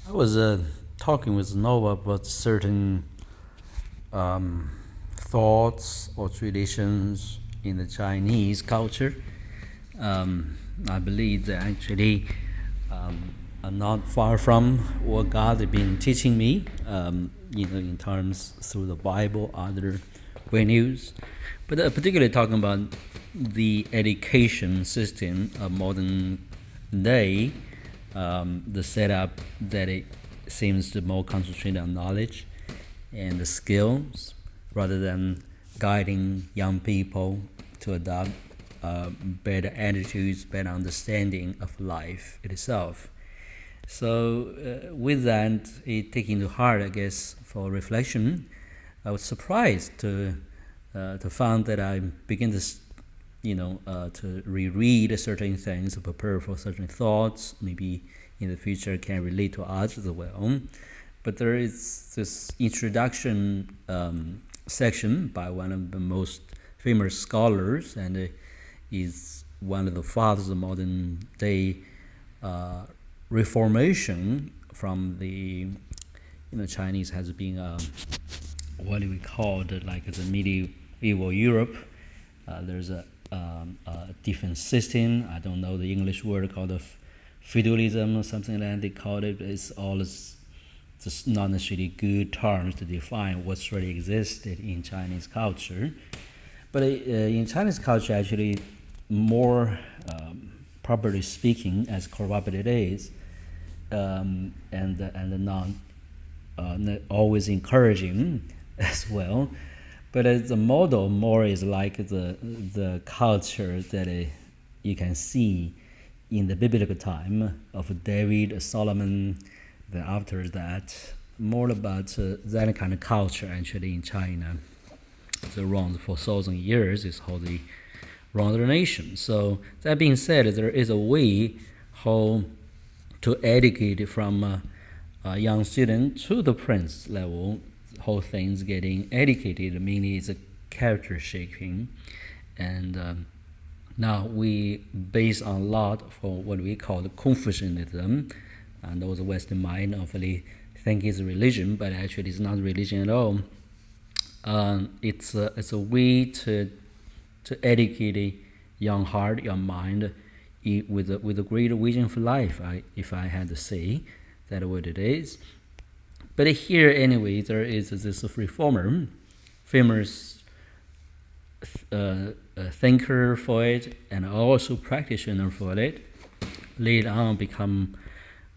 I was talking with Nova about certain thoughts or traditions in the Chinese culture. I believe that actually are not far from what God has been teaching me, in terms through the Bible, other venues, but particularly talking about the education system of modern day, the setup that it seems to more concentrate on knowledge and the skills rather than guiding young people to adopt better attitudes, better understanding of life itself. So, with that, taking to heart, I guess, for reflection, I was surprised to find that I begin to reread certain things, to prepare for certain thoughts. Maybe in the future can relate to us as well. But there is this introduction section by one of the most famous scholars, and is one of the fathers of modern day reformation from the Chinese has been what we call like the medieval Europe. There's a different system. I don't know the English word called feudalism or something like that they call it. It's all just not necessarily good terms to define what's really existed in Chinese culture. But in Chinese culture, actually, more properly speaking, as corrupt it is, and not always encouraging as well. But as a model, more is like the culture that you can see in the biblical time of David, Solomon. Then after that, more about that kind of culture actually in China. So around 4,000 years is how they run the nation. So that being said, there is a way how to educate from a young student to the prince level, how things getting educated, meaning it's a character shaping. And now we base on a lot for what we call the Confucianism, and those Western mind hopefully think it's a religion, but actually it's not religion at all. It's a way to educate a young heart, young mind, with a greater vision for life. If I had to say that what it is. But here anyway, there is this reformer, famous thinker for it, and also practitioner for it. Later on, become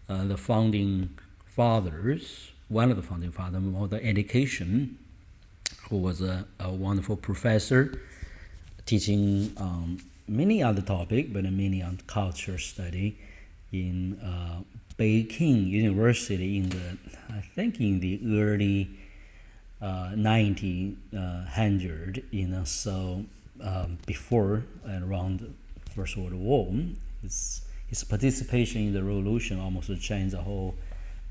the founding fathers, one of the founding fathers of the education, who was a wonderful professor teaching many other topics, but mainly on culture study in Peking University in the early 1900, so before and around First World War. His participation in the revolution almost changed the whole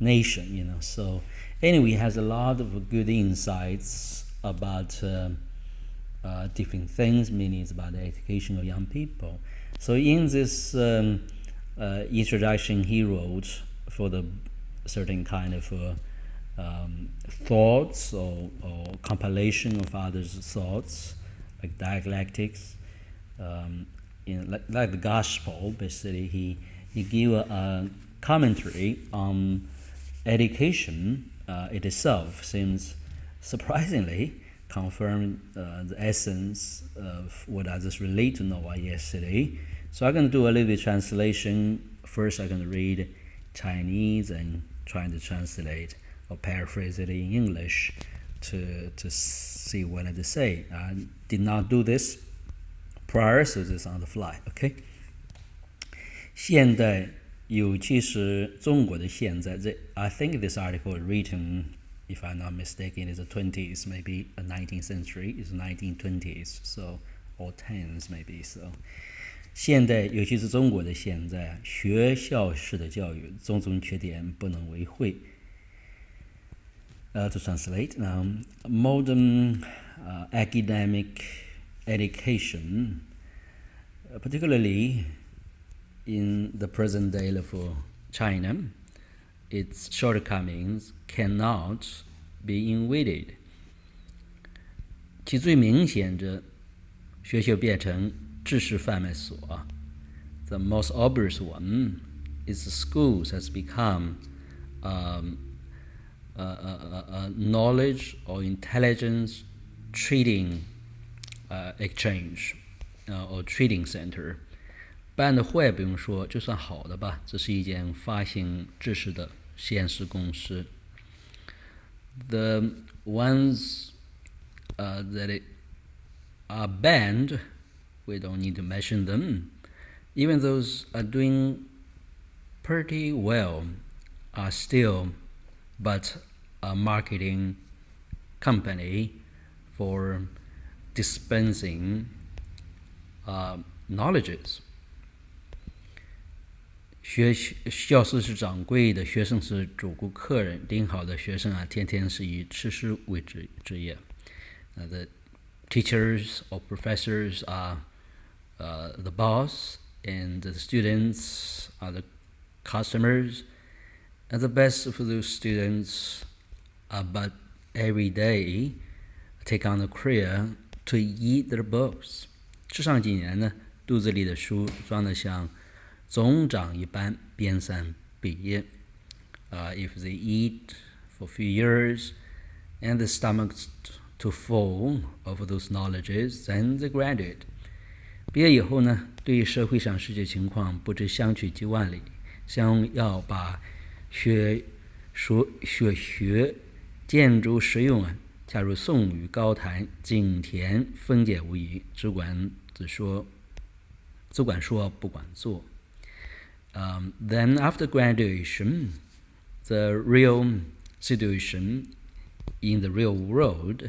nation, So anyway, he has a lot of good insights about different things, meaning it's about the education of young people. So in this introduction he wrote for the certain kind of thoughts or compilation of others' thoughts, like dialectics, like the gospel. Basically, he gave a commentary on education itself. Seems surprisingly confirm the essence of what I just relayed to Noah yesterday. So I'm going to do a little bit of translation. First, I'm going to read Chinese and trying to translate or paraphrase it in English to see what I say. I did not do this prior, so this is on the fly. Okay. 现代尤其是中国的现在, I think this article written, if I'm not mistaken, is the 20s, maybe the 19th century, is 1920s, so or 10s maybe. So 现代尤其是中国的现在，学校式的教育种种缺点不能为讳。To translate, modern academic education, particularly in the present day of China, its shortcomings cannot be invaded. 其最明显的学校变成知识贩卖所。The most obvious one is schools has become a knowledge or intelligence trading exchange or trading center. 办的坏不用说，就算好的吧，这是一件发行知识的现实公司。The ones that are banned, we don't need to mention them. Even those are doing pretty well are still but a marketing company for dispensing knowledges. 教师是掌柜的，学生是主顾客人。顶好的学生天天是以吃书为职业。The teachers or professors are the boss, and the students are the customers. And the best of those students are but every day take on the career to eat their books. 这上几年呢，肚子里的书装得像总长一般边散毕业。If they eat for a few years and the stomachs too full of those knowledges, then they graduate. 毕业以后呢，对于社会上世界情况不知相去几万里，想要把学建筑实用加入颂语高谈，景田分解无疑，只管说不管做。Then after graduation, the real situation in the real world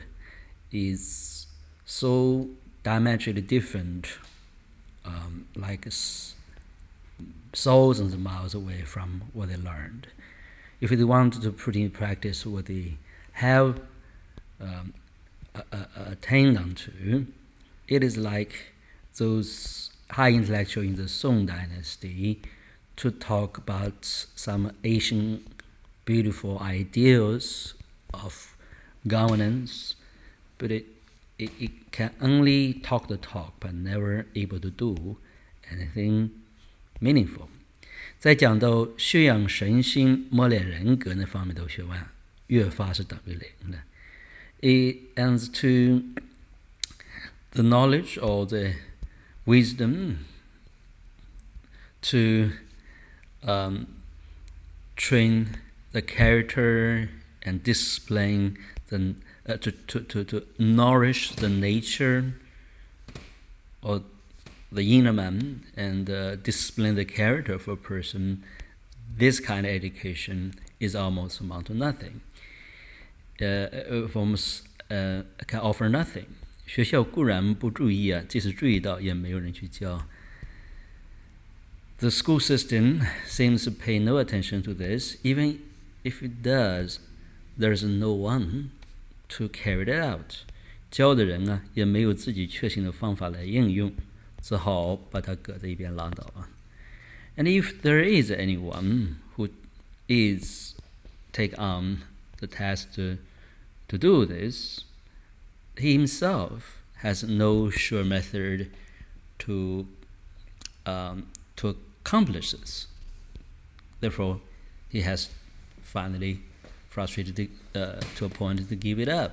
is so diametrically different, like thousands of miles away from what they learned. If they want to put in practice what they have attained unto, it is like those high intellectuals in the Song dynasty to talk about some ancient beautiful ideals of governance, but it can only talk the talk but never able to do anything meaningful. 在讲到修养神心、磨练人格那方面的学问，越发是等于零的。It ends to the knowledge or the wisdom to train the character and discipline to nourish the nature or the inner man and discipline the character of a person. This kind of education is almost amount to nothing. Almost can offer nothing. 学校固然不注意即使注意到也没有人去教。The school system seems to pay no attention to this. Even if it does, there's no one to carry it out. 教的人也没有自己确信的方法来应用，只好把它搁在一边拉倒。And if there is anyone who is take on the task to do this, he himself has no sure method to accomplish this. Therefore, he has finally frustrated to a point to give it up.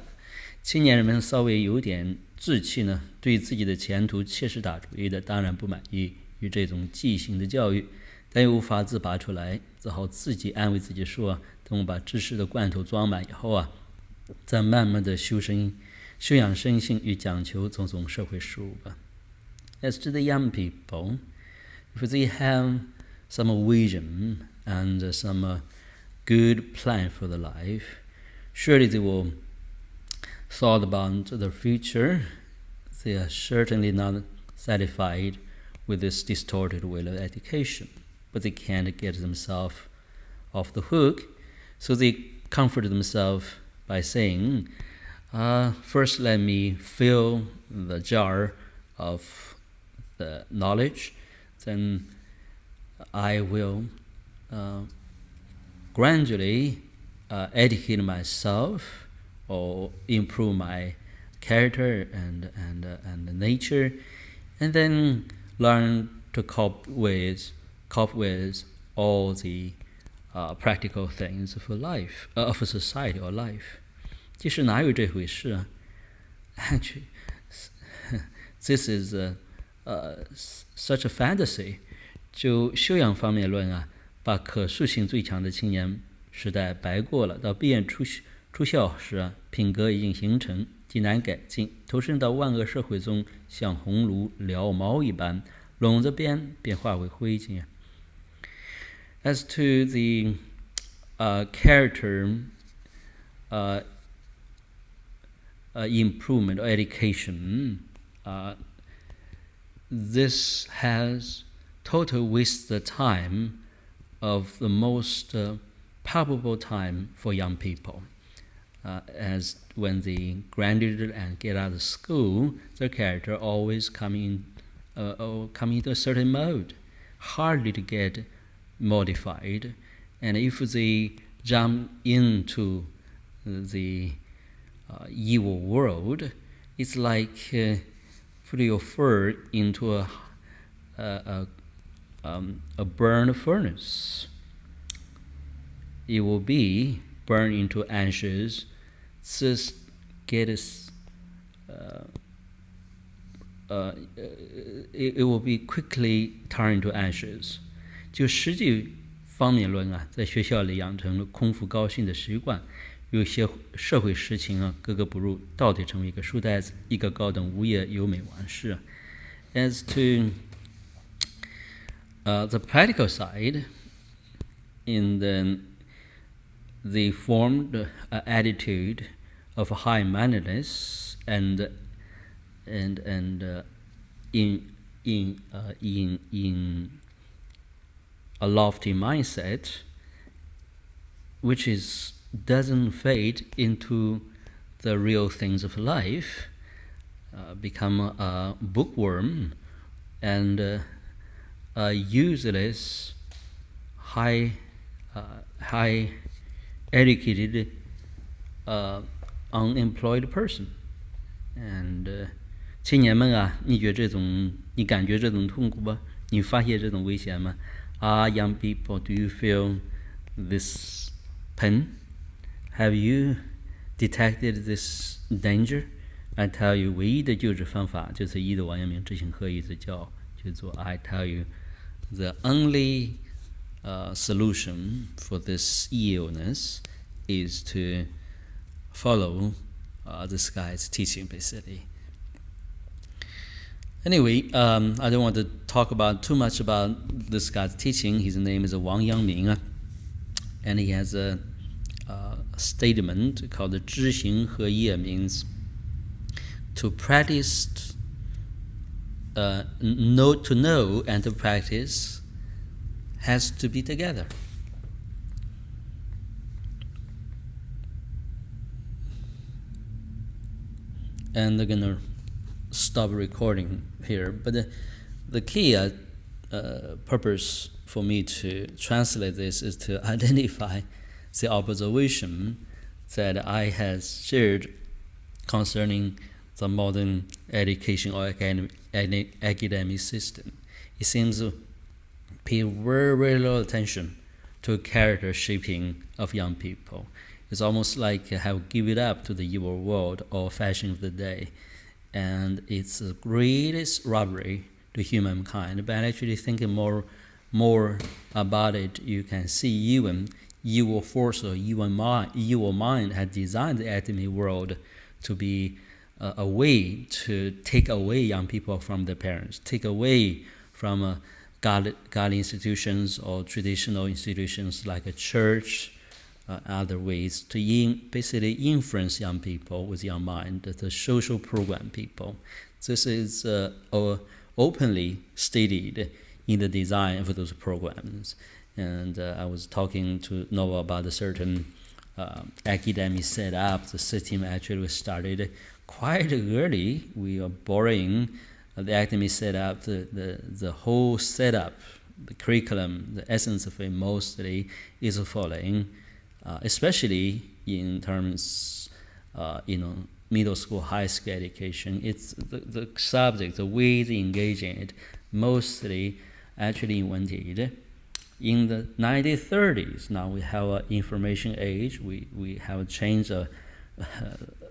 青年人们稍微有点志气呢，对自己的前途切实打主意的，当然不满意于这种畸形的教育，但又无法自拔出来，只好自己安慰自己说，等我把知识的罐头装满以后再慢慢的修养身心与讲求种种社会事务吧。As to the young people, if they have some vision and some good plan for their life, surely they will thought about the future. They are certainly not satisfied with this distorted way of education, but they can't get themselves off the hook, so they comfort themselves by saying, first let me fill the jar of the knowledge, then I will gradually educate myself or improve my character and nature, and then learn to cope with all the practical things of life, of society or life. 其实哪有这回事啊？ Actually, this is such a fantasy. 就修养方面论啊，把可塑性最强的青年时代白过了。到毕业出校时啊，品格已经形成，极难改进。投身到万恶社会中，像红炉燎毛一般，拢着边便化为灰烬。As to the character improvement or education, this has total waste the time of the most palpable time for young people. As when they graduate and get out of school, their character always come into a certain mode, hardly to get modified. And if they jump into the evil world, it's like putting your fur into a burned furnace. It will be burned into ashes. Just get it will be quickly turned into ashes. 就实际方面论啊，在学校里养成了空腹高兴的习惯，有些社会实情啊，格格不入，到底成为一个书呆子，一个高等无业优美完事。As to the practical side, in the formed attitude of high-mindedness and in a lofty mindset, which doesn't fade into the real things of life, become a bookworm and a useless, high educated, unemployed person. And 青年们啊，你感觉这种痛苦吗？你发现这种危险吗？ young people, do you feel this pain? Have you detected this danger? I tell you, 唯一的救治方法就是依的王阳明知行合一之教，就做 I tell you, the only solution for this illness is to follow this guy's teaching, basically. Anyway, I don't want to talk about too much about this guy's teaching. His name is Wang Yangming, and he has a statement called 知行合一 means to practice, to know and to practice has to be together. And they're gonna stop recording here, but the key purpose for me to translate this is to identify the observation that I have shared concerning the modern education or academic system. It seems to pay very, very little attention to character shaping of young people. It's almost like have given it up to the evil world or fashion of the day. And it's the greatest robbery to humankind. But actually thinking more about it, you can see even evil force or evil mind had designed the academic world to be a way to take away young people from their parents, take away from godly institutions or traditional institutions like a church, other ways to basically influence young people with young mind, the social program people. This is openly stated in the design of those programs. And I was talking to Noah about a certain academic setup. The system actually started quite early. We are borrowing the academic setup, the whole setup the curriculum, the essence of it mostly is following, especially in terms, middle school, high school education. It's the subject, the way they engage in it, mostly actually invented in the 1930s. Now we have an information age. We have changed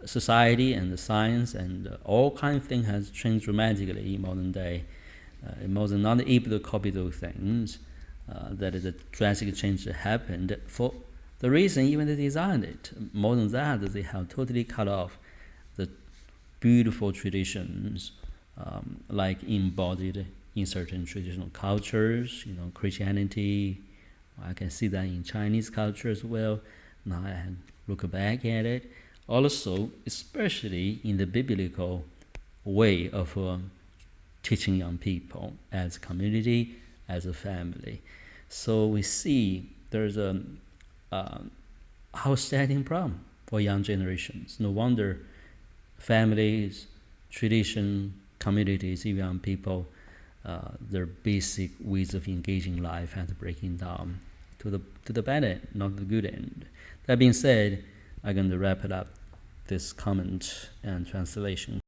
society and the science, and all kinds of things has changed dramatically in modern day. Modern not able to copy those things. That is a drastic change that happened for the reason even they designed it. More than that, they have totally cut off the beautiful traditions, like embodied in certain traditional cultures, Christianity. I can see that in Chinese culture as well. Now I look back at it. Also, especially in the biblical way of teaching young people as a community, as a family. So we see there's a outstanding problem for young generations. No wonder families, tradition, communities, even young people, their basic ways of engaging life has breaking down to the bad end, not the good end. That being said, I'm going to wrap it up, this comment and translation.